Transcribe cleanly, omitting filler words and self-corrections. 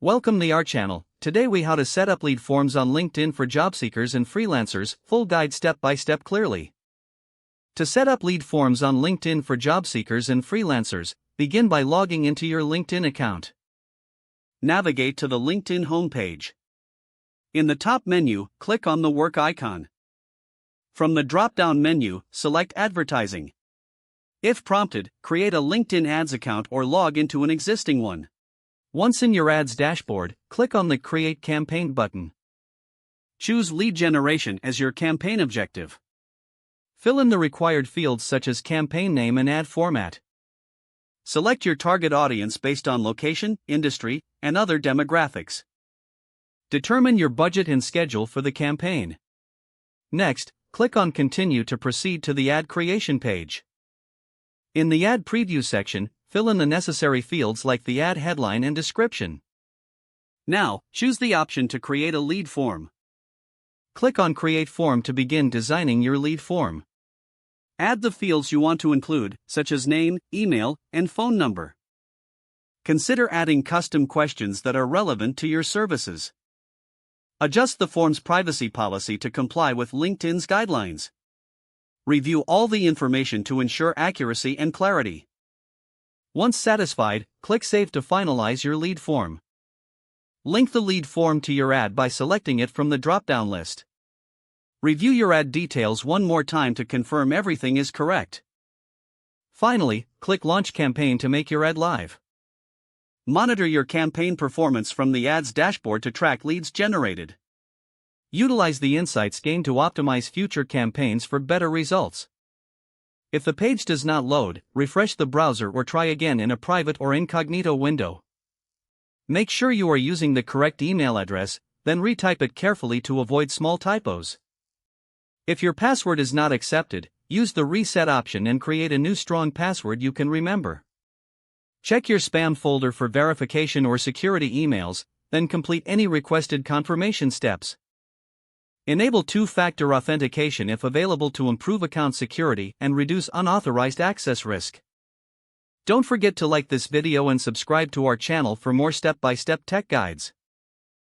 Welcome to our channel. Today we how to set up lead forms on LinkedIn for job seekers and freelancers, full guide step by step clearly. To set up lead forms on LinkedIn for job seekers and freelancers, begin by logging into your LinkedIn account. Navigate to the LinkedIn homepage. In the top menu, click on the work icon. From the drop-down menu, select Advertising. If prompted, create a LinkedIn Ads account or log into an existing one. Once in your ads dashboard, click on the Create Campaign button. Choose lead generation as your campaign objective. Fill in the required fields such as campaign name and ad format. Select your target audience based on location, industry, and other demographics. Determine your budget and schedule for the campaign. Next, click on Continue to proceed to the ad creation page. In the ad preview section, fill in the necessary fields like the ad headline and description. Now, choose the option to create a lead form. Click on Create Form to begin designing your lead form. Add the fields you want to include, such as name, email, and phone number. Consider adding custom questions that are relevant to your services. Adjust the form's privacy policy to comply with LinkedIn's guidelines. Review all the information to ensure accuracy and clarity. Once satisfied, click Save to finalize your lead form. Link the lead form to your ad by selecting it from the drop-down list. Review your ad details one more time to confirm everything is correct. Finally, click Launch Campaign to make your ad live. Monitor your campaign performance from the ads dashboard to track leads generated. Utilize the insights gained to optimize future campaigns for better results. If the page does not load, refresh the browser or try again in a private or incognito window. Make sure you are using the correct email address, then retype it carefully to avoid small typos. If your password is not accepted, use the reset option and create a new strong password you can remember. Check your spam folder for verification or security emails, then complete any requested confirmation steps. Enable two-factor authentication if available to improve account security and reduce unauthorized access risk. Don't forget to like this video and subscribe to our channel for more step-by-step tech guides.